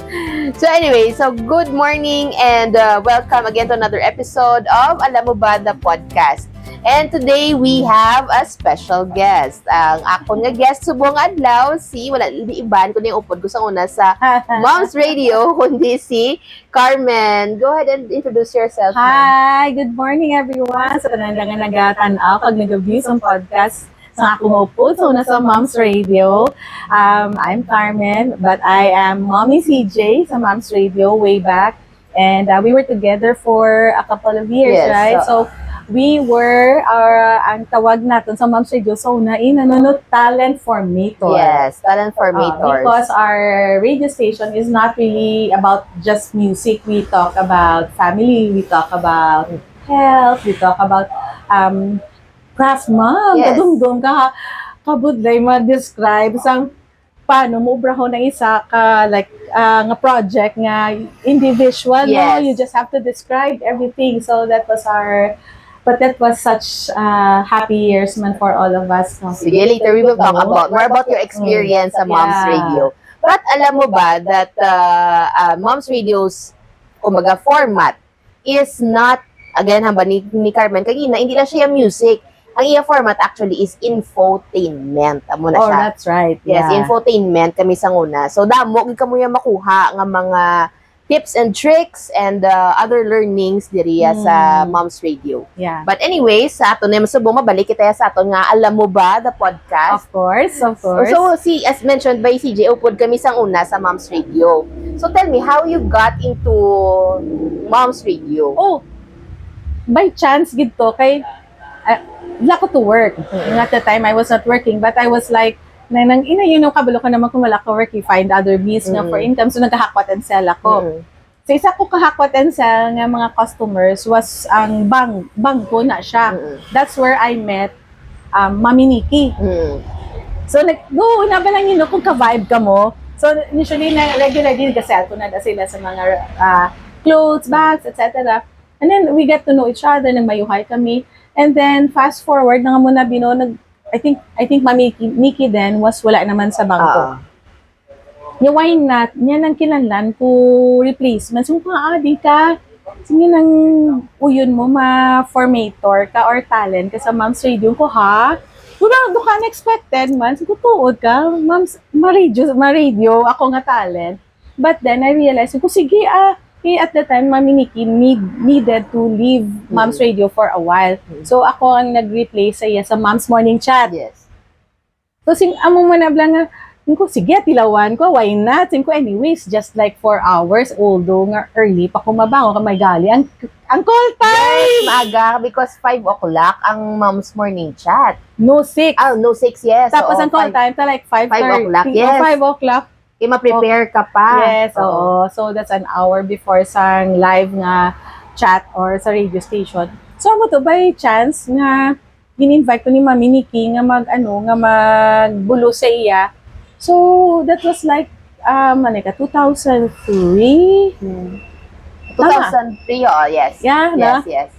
So anyway, so good morning and welcome again to another episode of Alam Mo Ba, the podcast. And today we have a special guest. Ang akong nga guest subong adlaw si wala di iban kundi yung upod ko sa una sa Moms Radio kundi si Carmen. Go ahead and introduce yourself. Hi, good morning everyone. Sa tanan lang nga nagatan-aw pag nag-view sa podcast sa akong upod sa una sa Moms Radio. I'm Carmen, but I am Mommy CJ sa Moms Radio way back. And we were together for a couple of years, Yes, right? So we were, ang tawag natin sa Moms Radio, so unain, talent formator. Yes, talent formators. Because our radio station is not really about just music. We talk about family, we talk about health, we talk about craft mom. Yes. Kadumdum ka, kabudlay ma-describe sang paano mo ubrahon ng isa ka like nga project nga individual, Yes. no? You just have to describe everything. So that was but that was such happy years man for all of us. No? Sige, later we will talk about more about your experience sa Moms Yeah. Radio. But alam mo ba that Moms Radio's kumbaga format is not, again hamba ni Carmen kanina, hindi lang siya music. Ang iya format actually is infotainment. Amo na Oh, siya. that's right. Yes, Yeah. infotainment kami sa una. So damo gid kamo yung makuha nga mga tips and tricks and other learnings diriya sa Moms Radio. Yeah. But anyways, sa aton na masubong mabalik kita sa aton nga Alam Mo Ba, the podcast. Of course, of course. So, as mentioned by CJ, upod kami sa una sa Moms Radio. So, tell me, how you got into Moms Radio? Oh, by chance gito kay wala ko to work. At the time I was not working, but I was like nang yun kabalo ko naman kung wala ko work, you find other means nga for income, so naghahakwat and sell ako. So isa ko kahakwat and sell nga mga customers was ang bangko na siya. That's where I met Mami Nikki. So go na ba lang kung ka-vibe ka mo. So usually na regularly gasel ko na sila sa mga clothes, bags, etc. And then we get to know each other, nagmayuhay kami. And then fast forward na nga muna I think Mami Nikki then was wala naman sa bangko. Yung why not? Yan ang kinanlan ko replacement. So di ka, sige nang uyon mo ma-formator ka or talent ka sa Moms Radio ko ha? Doon ka unexpected man. Sige tuod ka, Moms, ma-radio, ako nga talent. But then I realized ko, sige at the time, Mami Nikki needed to leave Moms Radio for a while. So ako ang nag-replace sa Moms Morning Chat. Yes. So amo mo na blang nga, ko sige tilawan ko, why not? Ko anyways, just like 4 hours, although nga early pa kumabango ka may gali. Ang call time! Maaga, because 5 o'clock ang Moms Morning Chat. No 6. No, 6, yes. Tapos ang call time ta like 5:30. 5 o'clock, yes. 5 o'clock. Ma-prepare ka pa. Yes, oo. So that's an hour before sang live nga chat or sa radio station. So mo to by chance nga gin-invite ko ni Mami Nikki nga magbulo sa iya. So that was like 2003. 2003, oh, yes. Yeah, yes.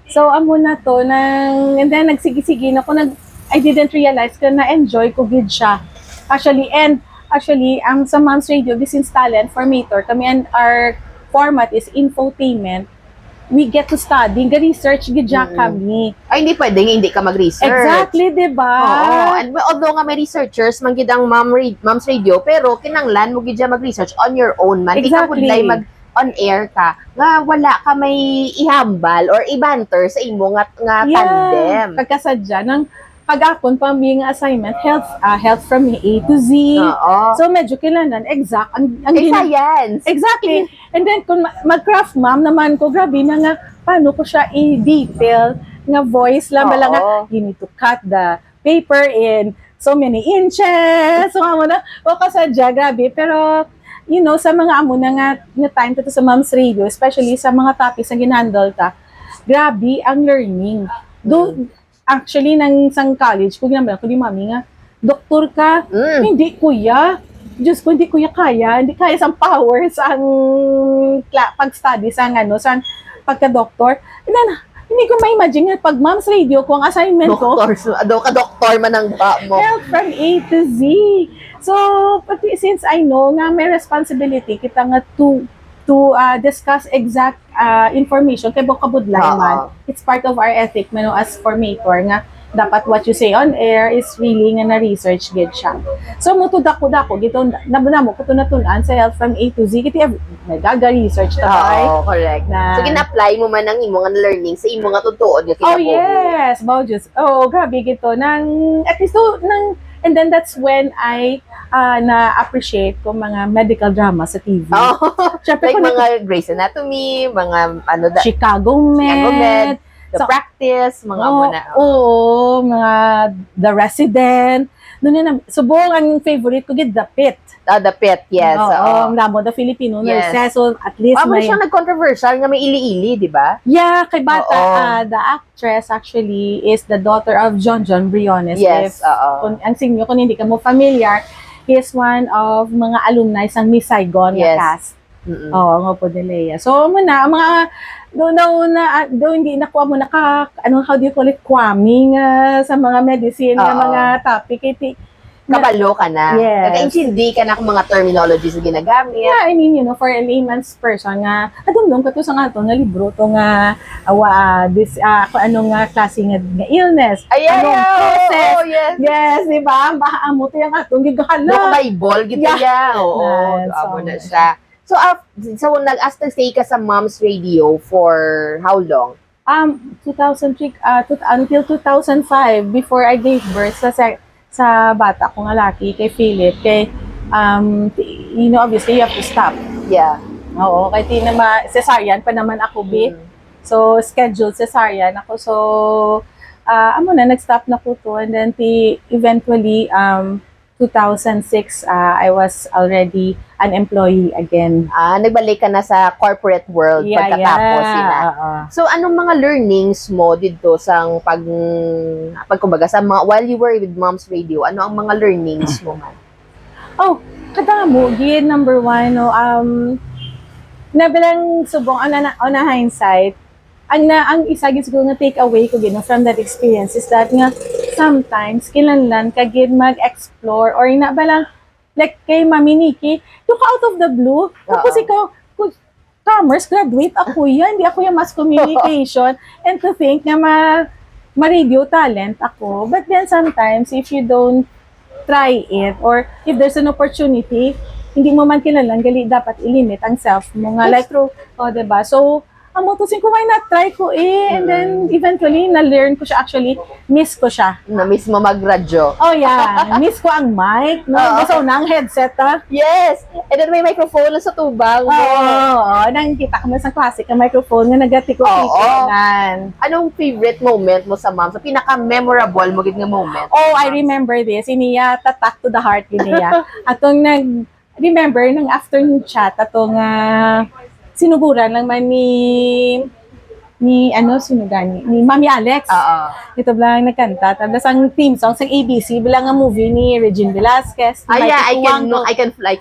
So amo na to and then nagsigi-sige na ko I didn't realize na na-enjoy ko gid siya. Actually, ang sa Moms Radio, this is talent formator. Kami and our format is infotainment. We get to study, research gidya kami. Ay, hindi pwedeng hindi ka mag-research. Exactly, di ba? Oo. And although nga may researchers, man gid ang Moms Radio, pero kinanglan mo gidya mag-research on your own man. Di ka Exactly. pudlay on-air ka, nga wala ka may ihambal or ibanter sa imo nga tandem. Pagkasadya ng pag-akon pa being assignment, health from A to Z. Oo. So medyo kailangan exact ang Science. Exactly. And then kung mag-craft mom naman ko, grabe na nga paano ko siya i-detail nga voice lang bala nga you need to cut the paper in so many inches. So amo na kasadya, grabe. Pero sa mga amo na nga time to sa Moms Radio, especially sa mga topics na ginhandle ta, grabe ang learning. Actually, nang isang college, kung ginamit ko ni Mami nga, doktor ka, hindi kuya. Diyos ko, hindi kuya kaya. Hindi kaya sa powers ang pag-study sa pagka-doktor. And then, Hindi ko ma-imagine nga pag Moms Radio ko ang assignment ko. Doktor man ang ba mo. Help from A to Z. So So, but since I know nga may responsibility kita nga to discuss exact information kay bukabudlay man. It's part of our ethic man as formator nga dapat what you say on air is really nga na-research gid siya. So, mutud ako gito nabunamo ko tunatunan sa health from A to Z kiti nagaga-research ta kay. Oo, correct. Na- So, gina-apply mo man ang imong learning sa imong nga tutuod nga Oh kinabuhi. yes, Baudius. Oh, grabe gito nang at least and then that's when I na-appreciate ko mga medical drama sa TV. Oh, Siyempre like kung mga Grey's Anatomy, mga Chicago Med, The So, Practice, mga Oo, muna. Oo, mga The Resident. Doon na, subong ang favorite ko, The Pit. The Pit, yes. Oo, namo, the Filipino Yes. nurses. So, at least Paano may... siya nag-controversial nga may ili-ili, di ba? Yeah, kay bata, Oo. the actress actually is the daughter of John Briones. Yes, If, oo. ang sinyo, kung hindi ka mo familiar, he is one of mga alumni sa Miss Saigon Yes. na cast. Mm-mm. Oo, nga po nila. So, muna, ang mga, doon hindi nakuha mo how do you call it, quamming sa mga medicine, Oo. mga topic. Kabalo ka na. Yes. Naka-intindi ka na kung mga terminologies na ginagamit. Yeah, I mean, for a layman's person nga, adumdum ka to sa nga to, nga libro to nga, kung ano nga klase nga illness. Ayan, anong process. oh, yes. Yes, di ba? Baka amo to yung atong Look, gigahala. Bible, gito Yeah. yan. Oo, Nice. amo na siya. So nag-after stay ka sa Mom's Radio for how long? 2003, until 2005, before I gave birth sa bata ko nga laki, kay Philip, obviously you have to stop. Yeah. Oo, kay cesarean pa naman ako, Mm. So, scheduled cesarean ako. So, nag-stop na po to. And then, eventually, 2006, I was already an employee again. Nagbalik ka na sa corporate world pagkatapos sila. Oo. So, anong mga learnings mo dito sa pagkumbaga sa mga, while you were with Mom's Radio, ano ang mga learnings mo man? Oh, kadamo, gid number one, nabilang subong, on a hindsight, ang isa gid siguro nga take away ko gid from that experience is that nga sometimes kinahanglan ka gid mag-explore or na balang like kay Mami Nikki, yung out of the blue, tapos ikaw commerce graduate ako yan, hindi ako yung mass communication and to think na ma-radio talent ako. But then sometimes if you don't try it or if there's an opportunity, hindi mo man kinalang gali dapat ilimit ang self mo nga That's like true. diba? So ang motosin ko, why not try ko and then eventually na-learn ko siya, actually miss ko siya. Na-miss mo mag-radyo. Oh yeah, miss ko ang mic, no? Oo. Gusto na ang headset, ha? Yes! And then may microphone na sa tubang mo. Oo, nakikita ko mo sa classic na microphone nga nagatiko-tikonan. Anong favorite moment mo sa Mom? Sa pinaka-memorable mo gid nga moment? Oh, I remember this. Iniya, tatak to the heart yun niya. Atong remember, ng afternoon chat, atong sinuburan lang man ni Mami Alex. Oo. Ito lang nagkanta. Tapos ang theme song sa ABC bilang ang movie ni Regine Velasquez. ni Yeah, I Michael can Tuango.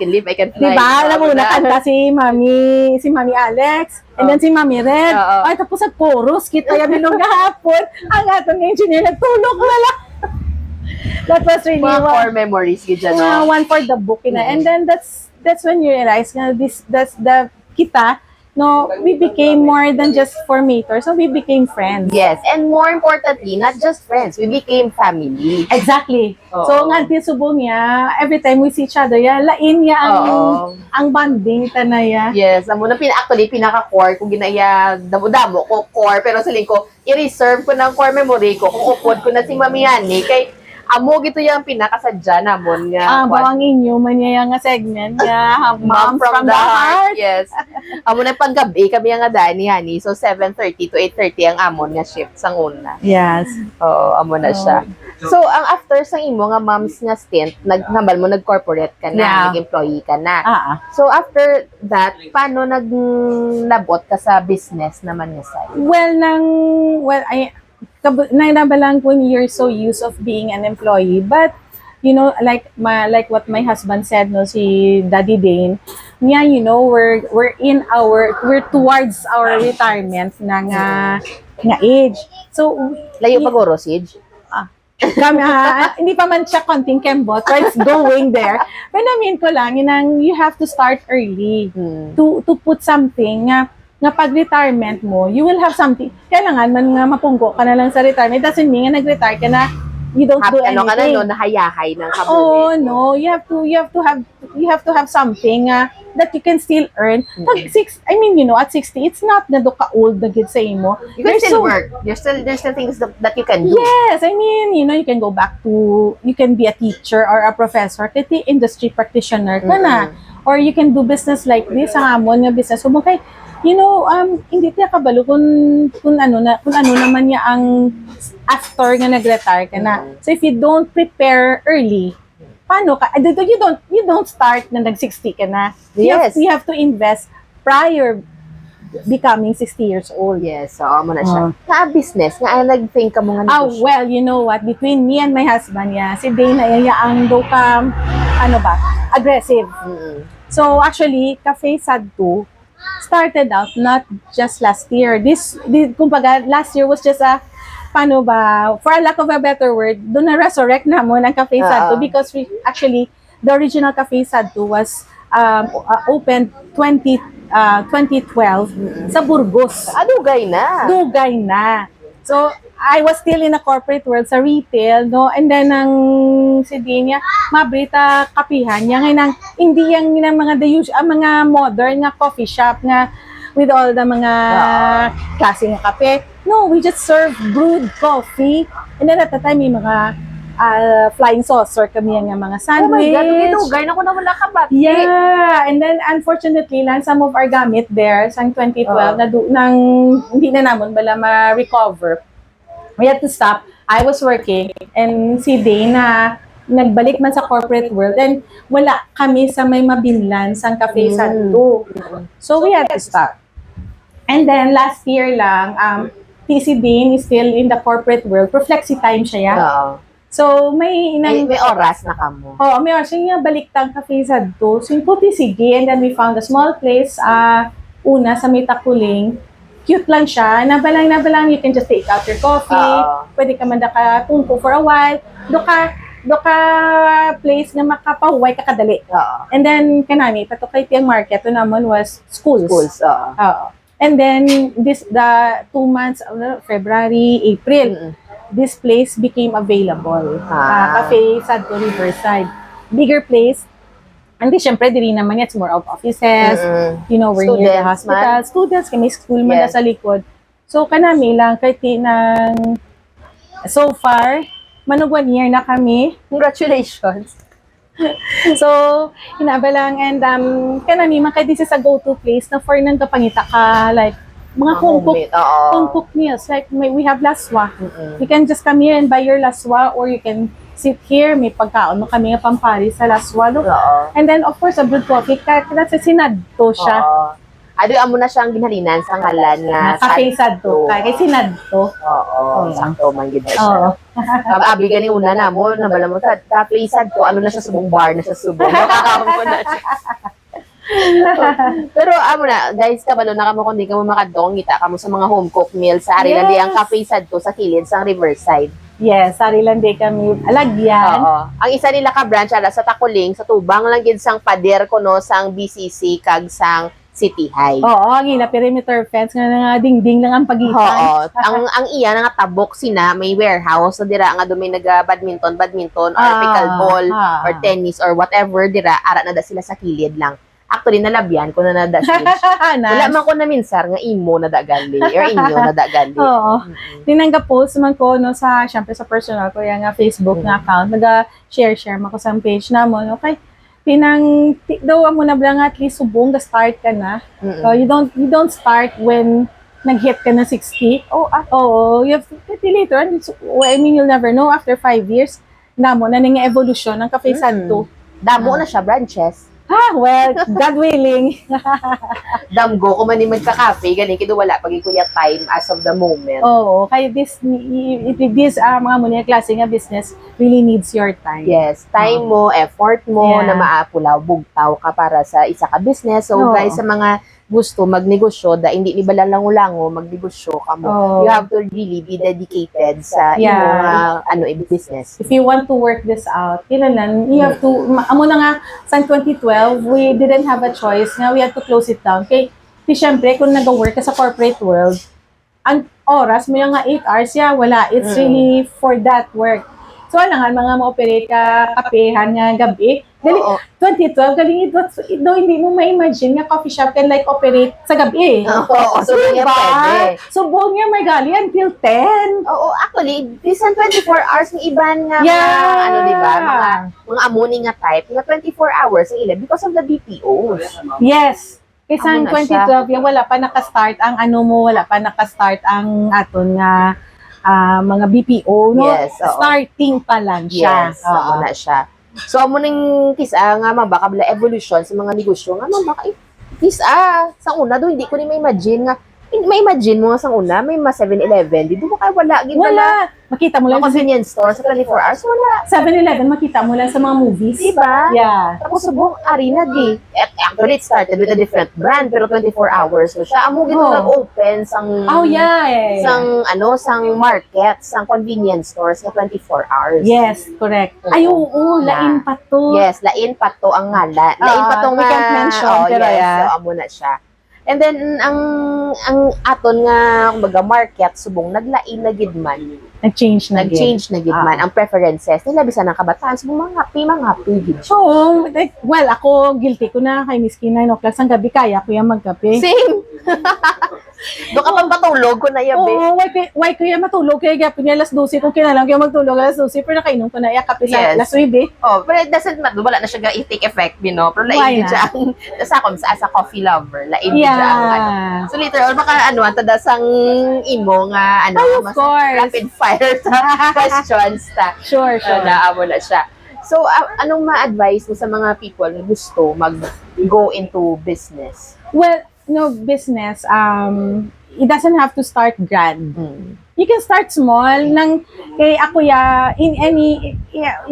live, I can fly. Diba? Alam mo, nakanta si Mami Alex, and then si Mami Red. Oo. Ay, tapos sa chorus, kita yung bilong gahapon. Ang atong engineer, nagtulog na lang. That was really Mga core memories gid dyan, no? one for the book. And then that's when you realize na that's the kita, no, we became more than just formators. So we became friends. Yes, and more importantly, not just friends, we became family. Exactly. Oo. So nga subo niya, every time we see each other, lain niya Oo. ang bonding tanaya. Yes, amo na actually pinaka-core kung ginaya damo-damo ko core pero sa ko i-reserve ko ng core memory ko kung upod ko na si Mami Yani kay amo gito yung pinakasadya namon nga. Bawang inyo man niya nga segment nga Mom from the heart. Yes. Amo na paggabi kami nga Dani Hani. So 7:30 to 8:30 ang amon nga shift sang una. Yes. Oo, amo na siya. So ang after sang imo nga moms nga stint, naghambal mo nag-corporate ka na, Yeah. nag-employee ka na. So, So after that, paano nabot ka sa business naman nga side? nabalang when you're so used of being an employee, but like what my husband said, no, si Daddy Dane, niya, we're towards our retirement na nga age. So Layo pag Orosage? Hindi pa man siya konting kembot, but it's going there. Pero namin ko lang, you have to start early to put something nga pag-retirement mo, you will have something. Kailangan man nga mapunggo ka na lang sa retirement. It doesn't mean nga nag-retire ka na, you don't do anything. Ano ka na, no? Nahayahay ng kabulit. Oh, no. You have to have something that you can still earn. Pag at 60, it's not na do ka old na gid sa imo. You can still work. There's still things that you can do. Yes, you can go back to, you can be a teacher or a professor, kiti industry practitioner ka na. Or you can do business like this, sa hamon nga business. So, kay, hindi tiya kabalo kung ano naman niya ang after nga nag-retire ka na. So, if you don't prepare early, paano ka? You don't start na nag-60 ka na. Yes. You have to invest prior becoming 60 years old. Yes, so mo na siya. Business, nga nag-think ka mo nga negosyo. Well, you know what? Between me and my husband, si Dana, ang do ka, aggressive. So, actually, Cafe Sadto started out not just last year. Kumbaga, last year was just for a lack of a better word, doon na resurrect na mo ng Cafe Sadto because the original Cafe Sadto was opened 2012 sa Burgos. Dugay na. Dugay na. So, I was still in a corporate world sa retail, no? And then, si Dinya, mabrita kapihan niya. Ngayon, hindi yung mga modern nga coffee shop nga with all the mga klase ng kape. No, we just serve brewed coffee. And then, at the time, may mga flying saucer kami yung mga sandwich. Oh my God, dugay na ko na wala ka ba? Yeah, and then unfortunately lang some of our gamit there sa 2012 hindi na namon bala ma-recover. We had to stop. I was working and si Dana nagbalik man sa corporate world and wala kami sa may mabinlan sa Cafe Sadto. So we had to stop. And then last year lang si Dane is still in the corporate world. For flexi time siya. So, may oras na kamo. Oo, may oras. Yung baliktang Cafe Sadto. So, yung puti sige. And then we found a small place. Una, sa may Takuling. Cute lang siya. Nabalang. You can just take out your coffee. Pwede ka man tungko for a while. Do ka place na makapahuway ka kadali. And then, kanami, patukay tiyang market. Ito naman was schools. And then, the 2 months, February, April, this place became available. Cafe Sadto Riverside. Bigger place. And di syempre, diri naman it's more of offices. We're near the hospital. Students, may school man na sa likod. So, kanami lang, kahit so far, 1 year na kami. Congratulations. So, hinabalang and kanami, kahit this is a go-to place na for nang kapangita ka, like, mga home cooked meals. Like, we have laswa. You can just come here and buy your laswa or you can sit here. May pagkaon mo kami nga pampari sa laswa. And then, of course, a brewed coffee. Kasi sinadto siya. Amo na siyang ginhalinan sa ngalan nga Cafe Sadto. Kaya sinadto. Sakto man gid siya. Abi gani una na mo, nabala mo sa Cafe Sadto, ano na siya subong bar na siya subong. Nakakamo na siya. Pero amo na, guys, kabalo na kamo kundi kamo makadong kita kamo sa mga home cooked meals sa Arilan ang Cafe Sadto sa kilid sa Riverside. Yes, Arilan kami alagyan. Ang isa nila ka branch sa Takuling, sa Tubang lang gid sang pader kuno sang BCC kag sang City High. Ang ila perimeter fence nga dingding lang ang pagitan. ang iya nga tabok sina may warehouse so dira nga dumay badminton or pickleball or tennis or whatever dira ara na da sila sa kilid lang. Actually, nalabyan ko na nada switch. Wala man ko na minsar nga imo nadagali or inyo nadagali. Tinanggap post man ko syempre sa personal ko yung Facebook nga account. Naga-share man ko sa page namon. Okay. Daw mo na blang at least subong start ka na. So you don't start when nag-hit ka na 60. You have to later. You'll never know after 5 years namo na nga evolution ng Cafe Sadto. Damo na siya branches. Well, God willing. Damgo ko man ni magka-cafe, galing kido wala pag ikuya time as of the moment. Kaya this mga muna klase nga business really needs your time. Yes, time mo, effort mo, na maapulaw, bugtaw ka para sa isa ka business. So guys, sa mga gusto magnegosyo da hindi ni balalango-lango magnegosyo kamo. Oh. You have to really be dedicated sa Yeah. imong business. If you want to work this out, kailangan, you have to, amo na nga, sa 2012, we didn't have a choice nga, we had to close it down. Kaya, syempre, kung nag-work ka sa corporate world, ang oras mo yung nga 8 hours, wala. It's really for that work. So, ano nga, mga ma-operate ka, kapehan nga, gabi. Dali, Oo. 2012, galing ito, hindi mo ma-imagine nga coffee shop can like operate sa gabi. Oo, so Diba? nga pwede. So, buong nga may gali until 10. Oo, actually, bisan 24 hours ng iban nga Yeah. mga, ano diba, mga amoni nga type, nga 24 hours ang ilan because of the BPOs. Yes. Kasi Amo ang na siya. 2012, yung wala pa nakastart ang ano mo, wala pa nakastart ang aton nga mga BPO, no? Yes, oo. Starting pa lang siya. Yes, amo na siya. So, amo ning kisa nga mabaka bala evolution sa mga negosyo nga mabaka kisa sa una do hindi ko ni ma-imagine nga ma-imagine mo nga sa una may 7-Eleven dito mo kay wala gid Wala. Makita mo lang mga sa convenience store sa 24 hours wala, 7-Eleven, makita mo lang sa mga movies. diba? Yeah. Tapos subong arena di. Actually, it started with a different brand pero 24 hours so siya amo gid Oh. nag-open sang Oh, yeah. sang market, sang convenience stores nga 24 hours. Yes, correct. Ay, oo, lain pa to. Yes, lain pa to ang ngalan. Lain pa to we can't mention, pero yes, yeah. so amo na siya. And then ang aton nga kumbaga market subong naglain na gid man. Nag-change na. Nag-change na gid man ang preferences nila bisan ang kabataan subong mga happy gid. So, like, well, ako, guilty ko na kay Miss 9 o'clock sang gabi, kaya ko yung magkape. Same. Do ka pang patulog ko na yabi. Oo, why ko yan matulog? Kaya gapon niya alas 12 kung kailangan kaya magtulog alas 12, pero nakainom ko na kape sa Yes. alas 9. Oh, pero it doesn't matter. Wala na siya i-take effect, no? Pero Why lain gid na? siya ang sa akong sa coffee lover. Lain gid siya ang ano. Yeah. So later on, baka ano, tada sang imo nga, ano, Ay, of mas course. rapid fire sa questions ta. Sure, sure. Naamo na siya. So, anong ma-advise mo sa mga people na gusto mag-go into business? Well, no, business, it doesn't have to start grand. You can start small nang kay ako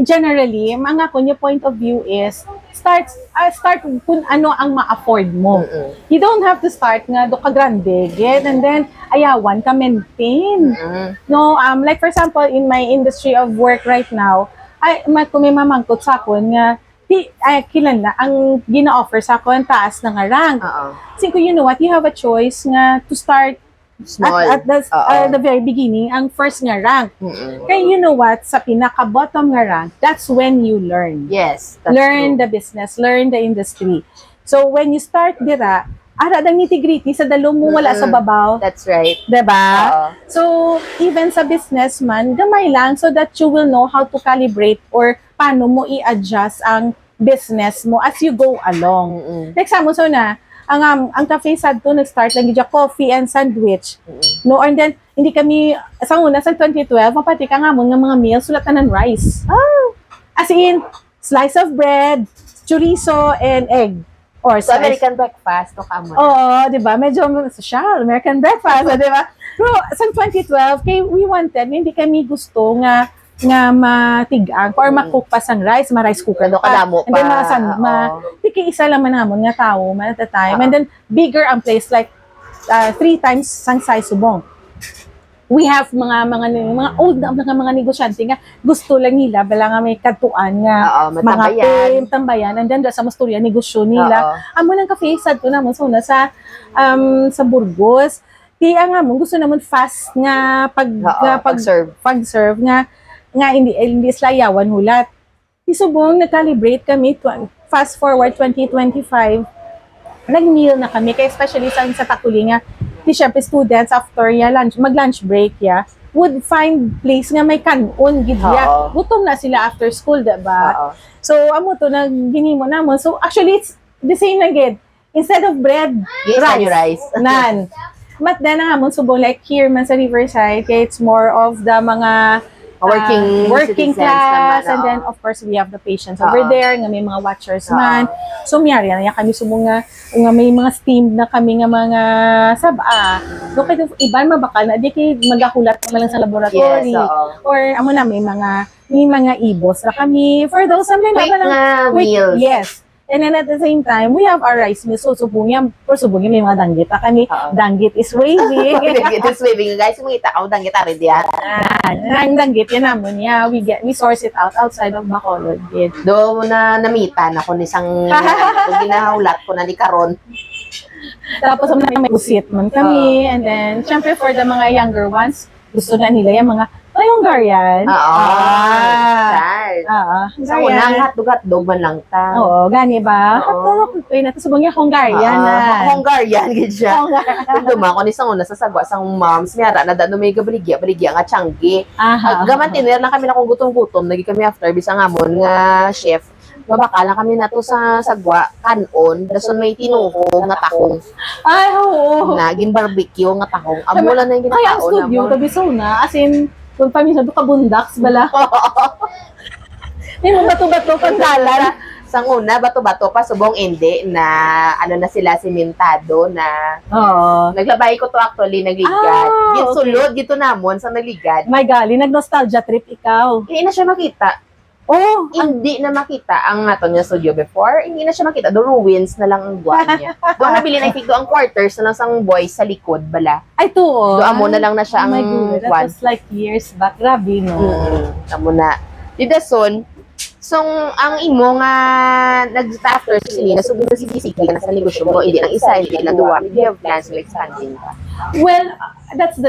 generally mga ko yung point of view is start kung ano ang ma-afford mo. You don't have to start nga do ka grande get and then ayawan ka maintain. No, like for example in my industry of work right now, kung may mamangkot sa akon nga kilala ang gina-offer sa akon taas na nga rank. Kasi you know what, you have a choice nga to start Small. at the very beginning, ang first nga rank. Kaya you know what, sa pinaka-bottom nga rank, that's when you learn. Yes, that's Learn true. the business, learn the industry. So when you start dira, ang nitty-gritty sa dalo mo wala sa babaw. That's right. Diba? Oo. So, even sa businessman, gamay lang so that you will know how to calibrate or paano mo i-adjust ang business mo as you go along. Like sa mo, so na, ang cafe sad to, nag-start lang yung coffee and sandwich. No, and then, hindi kami, sa una, sa 2012, mapati ka nga mo ng mga meals, sulat na ng rice. As in, slice of bread, chorizo, and egg. Or So, slice. American breakfast, to kamo. Oo, di ba? Medyo social, American breakfast, di ba? Pero sa 2012, we wanted, hindi kami gusto nga matigang or makook pa sang rice, ma-rice cooker Ano kadamo and then pa. tiki isa lang man namon nga tao man at the time. And then bigger ang place like 3 times sang size subong. We have mga old na mga negosyante nga gusto lang nila bala nga may katuan nga Matambayan. tambayan and then sa masturya negosyo nila. Amo nang cafe sad to namon so na sa Burgos. Kaya nga mo gusto namon fast nga pag-serve nga hindi slayawan hulat. Isubong nag-calibrate kami fast forward 2025. Nag-meal na kami kaya especially sa Takuli nga syempre students after mag-lunch break would find place nga may kanon gid gutom na sila after school, diba? So amo to ginimo namon. So actually it's the same na gid. Instead of bread, rice. Nan. But then namon subong like here man sa Riverside kaya it's more of the mga working class naman, and then of course we have the patients over there nga may mga watchers man. So miyari na kami subong nga may mga steamed na kami nga mga saba. No kay iban mabakal na di kay magahulat man lang sa laboratory. Or amo na may mga ibos ra kami for those something quick nga meals. Yes. And then at the same time, we have our rice mill. So, subungin may mga danggit. Kami, Oo. danggit is waving. It is waving. Guys, mungita ako, danggit ari diya. Ang danggit, yan naman niya. We source it outside of Bacolod. Do na namitan ako ni isang ginahawlat ko na ni karon. Tapos may pusit man kami. And then, syempre for the mga younger ones, gusto na nila yung mga Hungarian. Oo. Ah. Oo. Sa Hungarian. unang hotdog man lang ta. Oo, gani ba? Oo. Hotdog, na subong niya Hungarian na. Hungarian gid siya. Hungarian. Kung duma ko ni sang una sa sagwa sang moms miyara na dano may baligya nga tiyanggi. Gaman tiner lang kami na kung gutom-gutom nagi kami after bisang amon nga chef. Mabakala kami na to sa sagwa kanon dason may tinuho nga tahong. Ay, oo. Naging barbecue nga tahong. Amo lang na yung Kaya ang ginataon studio, na mo. tabi na. As in, kung paminsan doon ka bundaks, bala. May mga bato-bato pandalan. Sang una, bato-bato pa, subong hindi na ano na sila simentado na Oo. naglabay ko to actually, nagligad. Ah, Git okay. sulod, gito namon sa nagligad. My gali, nag-nostalgia trip ikaw. Hindi na siya makita. Oh, Hindi na makita ang ato niya studio before. Hindi na siya makita. Do ruins na lang ang buwan niya. Doon nabili na ito ang quarters na lang sang boys sa likod, bala. ay to. Doon mo na lang na siya Oh ang my God, that buwan. was like years back. Grabe, no? Amo na. Di dason, so, ang imo nga nag-after sa sinina, so na si Bisiki na sa negosyo mo, hindi lang isa, hindi lang duwa. Do you have plans to expanding pa? Well, that's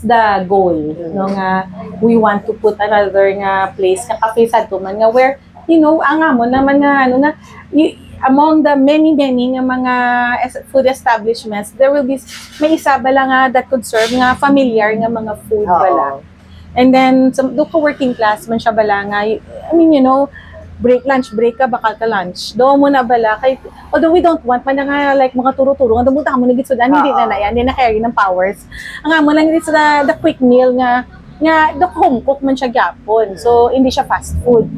the goal, no, nga we want to put another nga place nga cafe sa man nga where ang amo naman nga ano nga among the many nga mga food establishments, there will be may isa bala nga that could serve nga familiar nga mga food bala. And then do ka working class man siya bala nga, I mean, lunch break ka, bakal ka lunch. Doon mo na bala, kay, although we don't want man na nga, like, mga turo-turo, nga dumunta ka mo na gitsudan, hindi na yan, hindi na carry ng powers. Ang amo lang dito sa the quick meal nga, the home cook man siya gyapon. So, hindi siya fast food.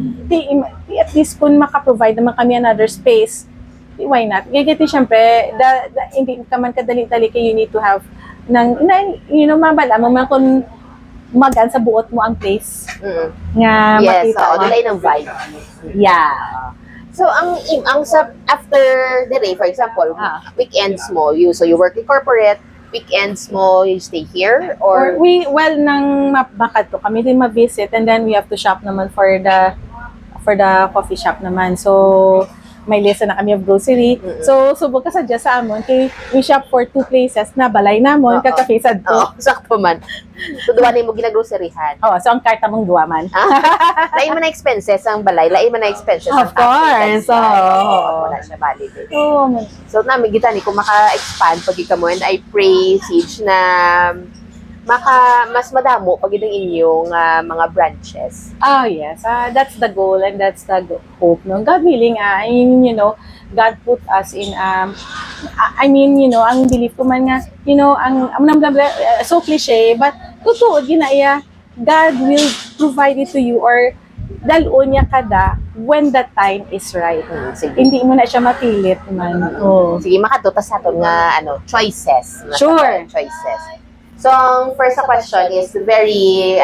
At least kung maka-provide naman kami another space, why not? Gagiti, syempre, hindi ka man kadali-dali kayo, you need to have, mabala mo man kung magan sa buot mo ang place nga Yes, makita oo, mo. nilay ng vibe. Yeah. So, ang sa, after the day, for example, weekends mo, you work in corporate, weekends mo, you stay here, or? Nang makad to, kami din ma-visit, and then we have to shop naman for the coffee shop naman. So, may lesson na kami of grocery. So, subok ka sadya sa amon, kay we shop for 2 places na balay namon, kakafe sad to. Oo, sakto man. So, duwa na mo ginagroserihan. So ang karta mong duwa man. Lain man na expenses ang balay, lain man na expenses ang Of course, oo. Wala siya valid. Oo, So, namin kita ni kung maka-expand pag ika mo, and I pray, Siege, na mas madamo pag yung inyong mga branches. Oh, yes. That's the goal and that's the hope. No? God willing, God put us in, ang belief ko man nga, so cliche, but totoo, ginaya, God will provide it to you or dalon niya kada when the time is right. Sige. Hindi mo na siya mapilit man. Oh. Sige, makatutas sa aton nga choices. Sure. Choices. So, ang first na question is very,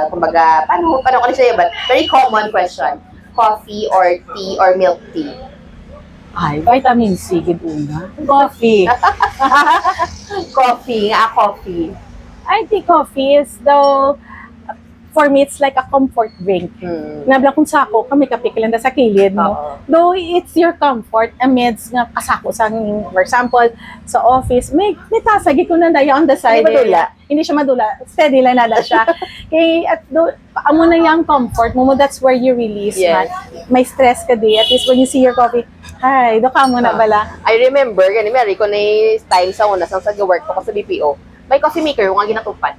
kumbaga, paano ko na siya, but very common question. Coffee or tea or milk tea? Ay, vitamin C, gid una. Coffee. Coffee. I think coffee is for me, it's like a comfort drink. Nabla kung sako, kami kapikilan sa kilid mo. Though it's your comfort amidst nga kasako sa, for example, sa office, may tasagi ko na daya on the side. Hindi madula? Hindi siya madula. Steady lang nala siya. Amo na yung comfort mo, that's where you release. Yes. May stress ka di. At least when you see your coffee, hi, do ka mo na bala. I remember, Mary, ko na time sa una, sa work ko sa BPO, may coffee maker ko nga ginatupad.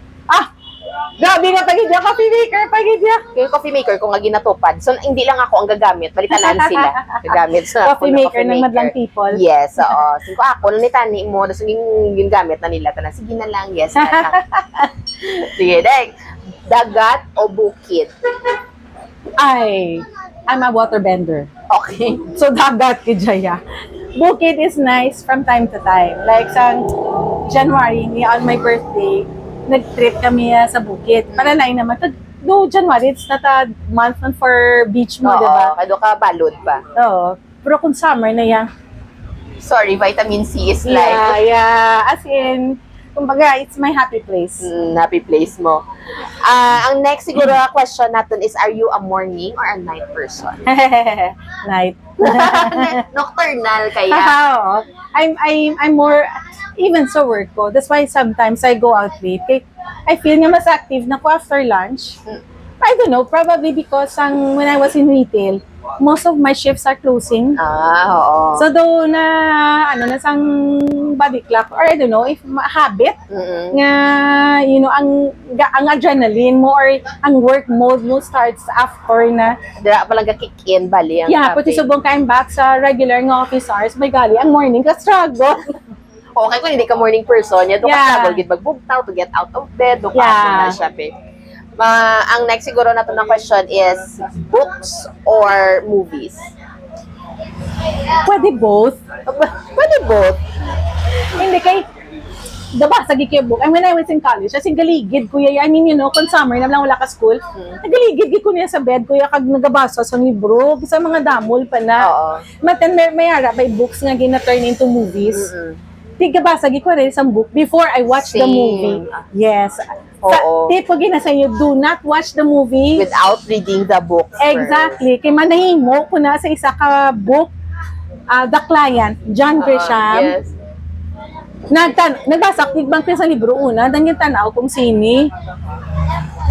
Grabe nga pagidya, coffee maker, pagidya. Yung coffee maker ko nga ginatupad. So, hindi lang ako ang gagamit. Balitanan sila. Gagamit sa Coffee maker ng madlang people. Yes, oo. Sige ako, nanitani mo, tapos yung ginagamit na nila. Tanan, sige na lang, yes na lang. Sige, dahil. Dagat o bukid? I'm a waterbender. Okay. So, dagat kidya. Bukid is nice from time to time. Like sa January, on my birthday, nag-trip kami sa bukid. Palalay naman. Though January, it's not a month for beach mo, di ba? Oo, kado ka balod pa. Oo. Pero kung summer na yan, Sorry, vitamin C is life. yeah. As in, kumbaga, it's my happy place. Happy place mo. Ang next siguro question natin is, are you a morning or a night person? Night. Nocturnal kaya? Oo. I'm more, even sa work ko. That's why sometimes I go out late. Kaya I feel nga mas active na ko after lunch. I don't know, probably because when I was in retail, most of my shifts are closing. Oo. So though na sang body clock or I don't know if habit nga ang adrenaline mo or ang work mode mo starts after na Dira pa lang kick in bali ang pati subong kain back sa regular nga office hours may gali ang morning ka struggle. Okay kung hindi ka morning person, ya do ka struggle gid magbugtaw to get out of bed, do ka na siya pe. Ang next siguro nato na question is books or movies? Pwede both. Pwede both. Hindi kay diba, sa book. And when I was in college, as in galigid, kuya, I mean, kung summer na lang wala ka school, nagaligid ko niya sa bed, kuya, kag nagabasa sa libro, sa mga damol pa na. But then, may ara, by books nga gina-turn into movies. Tigabasa ko rin sa book before I watch the movie. Yes. Tipo ginasa inyo, do not watch the movie without reading the book Exactly. Kay manahimo ko na sa isa ka book, The Client, John Grisham. Yes. Nagbasa ko ko sa libro una, dan yung tanaw kung sini.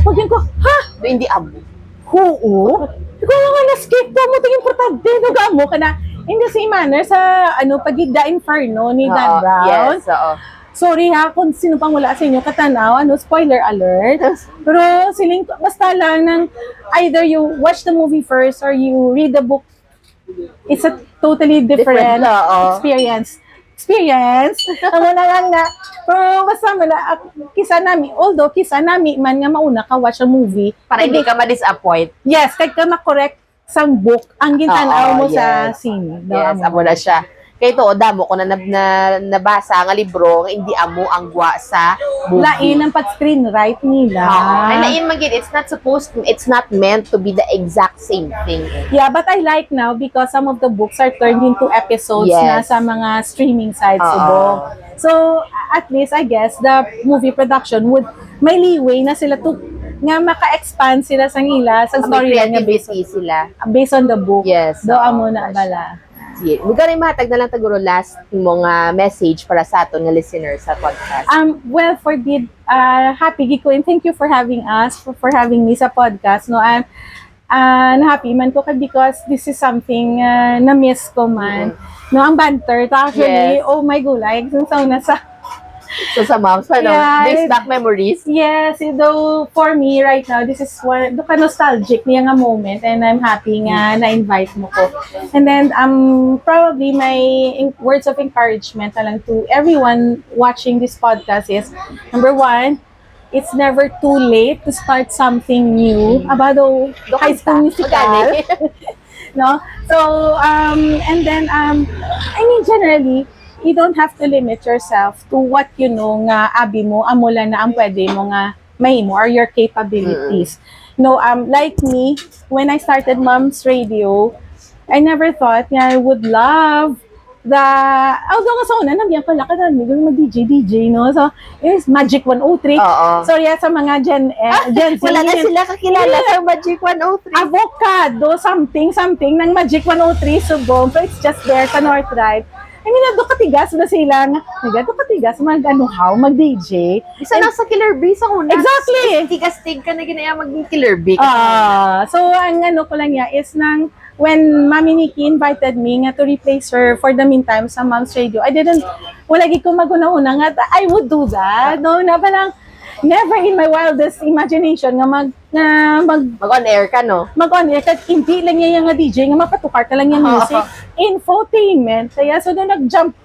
Pagin ko, ha? Do hindi abo. Oo. Ikaw nga na-skip to mo, tingin importante. Nagamo ka na. In the same manner, sa Pagida Inferno ni Dan Brown. Yes, oo. Sorry ha, kung sino pang wala sa inyo katanaw, spoiler alert. Pero basta lang ng either you watch the movie first or you read the book. It's a totally different experience. Ang wala lang na. Pero basta although kisa nami man nga mauna ka watch a movie. Para hindi ka ma-disappoint. Yes, kahit ka ma-correct sang book, ang gintanaw mo sa scene. Yes, amo na siya. Kaya ito, damo ko na nabasa nga libro, hindi amo ang gwa sa movie. Lain ang pag-screenwrite nila. Ay, lain man gid, it's not meant to be the exact same thing. Yeah, but I like now because some of the books are turned into episodes na sa mga streaming sites. So, at least, I guess, the movie production may leeway na sila to nga maka-expand sila sa storyline nga based on the book. Yes. Do amo na bala. Mga rin mahatag na lang taguro last mga message para sa aton nga listeners sa podcast. Well, happy giko and thank you for having us, for having me sa podcast. No, I'm happy man ko because this is something na miss ko man. No, ang banter actually, oh my gulay, So sa moms, brings back memories? Yes, though for me right now, this is one nostalgic niya nga moment and I'm happy nga na-invite mo ko. And then probably my words of encouragement na lang to everyone watching this podcast is, number one, it's never too late to start something new about the High School Musical. No? So, and then, I mean, generally, you don't have to limit yourself to what nga abi mo, amula na ang pwede mo nga mahimo or your capabilities. No, like me, when I started Mom's Radio, I never thought I would love although nga sa una, nabiyan pala ka na, mag-DJ, no? So, is Magic 103. Sorry, sa mga Gen Z. Wala na sila kakilala sa Magic 103. Avocado, something, ng Magic 103, subong. So, it's just there sa North Drive. I mean, do katigas na sila mag-DJ. Isa na sa Killer Bee sa una. Exactly. Tigastig ka na ginaya mag-Killer Bee. So, ang ko lang niya is when Mami Nikki invited me to replace her for the meantime sa Mom's Radio, wala ko maguna-una nga, I would do that. No, na parang, never in my wildest imagination nga mag-on-air ka, no? Mag-on-air ka, hindi lang niya yung DJ, nga mapatukar ka lang yung music. Infotainment. Kaya, so doon nag-jump,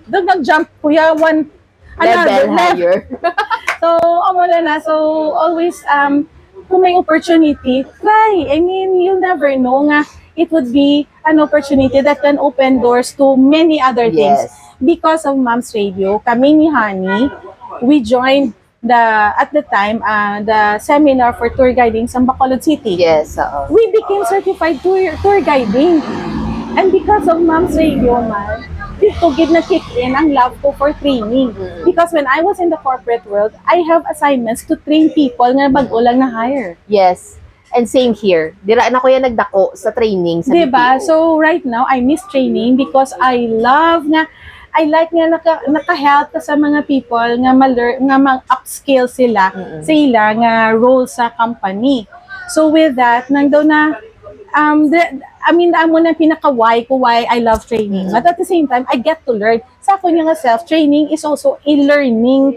kuya, level higher. So, so, always, kung may opportunity, try. I mean, you'll never know nga, it would be an opportunity that can open doors to many other things. Because of Mom's Radio, kami ni Honey, we joined at the time, the seminar for tour guiding sa Bacolod City. Yes, We became certified tour guiding. And because of Mom's Radio man, dito gid na kick in ang love ko for training. Because when I was in the corporate world, I have assignments to train people nga bago lang na hire. Yes. And same here. Dira na ko yan nagdako sa training sa Diba? BPO. So right now, I miss training because I like nga naka-help ka sa mga people nga nga mag-upskill sila sa ila nga role sa company. So with that, nang na amo na pinaka-why ko why I love training. But at the same time, I get to learn. Sa ako nga self-training is also a learning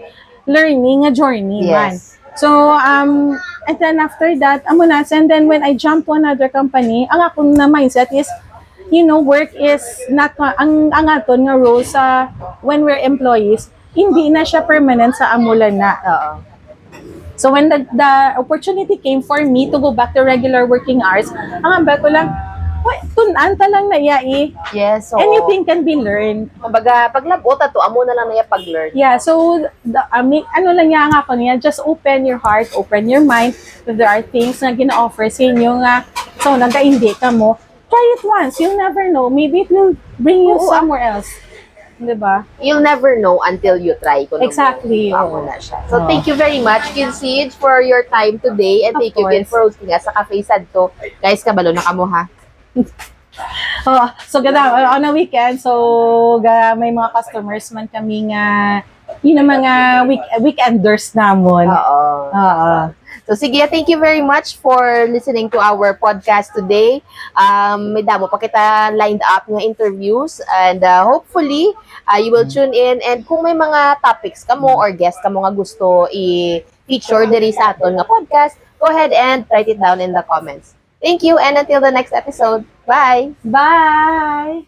journey man. Yes. So, and then after that, and then when I jump to another company, ang akong na mindset is, work is not, ang aton nga role sa, when we're employees, hindi na siya permanent sa amulan na. Oo. So when the opportunity came for me to go back to regular working hours, ang ambag ko lang, tunan talang na iya Yes. So, anything can be learned. kumbaga, paglabot ato, amo na lang niya pag-learn. Yeah, so ano lang nga ako niya, just open your heart, open your mind. If there are things na gina-offer sa inyo nga, so hindi ka mo, try it once. You'll never know. Maybe it will bring you somewhere else. Diba? You'll never know until you try. Kung Exactly. Amo na siya. So, thank you very much, Kinsage, for your time today. And Of thank you again course. for hosting us sa Cafe Sadto. Guys, kabalo na kamo ha. So on a weekend, so may mga customers man kami nga, mga weekenders namon. Oo. So, sige, thank you very much for listening to our podcast today. May damo pa kita lined up ng interviews and hopefully, you will tune in and kung may mga topics kamo or guest kamo nga gusto i-feature diri sa aton nga podcast, go ahead and write it down in the comments. Thank you and until the next episode. Bye! Bye!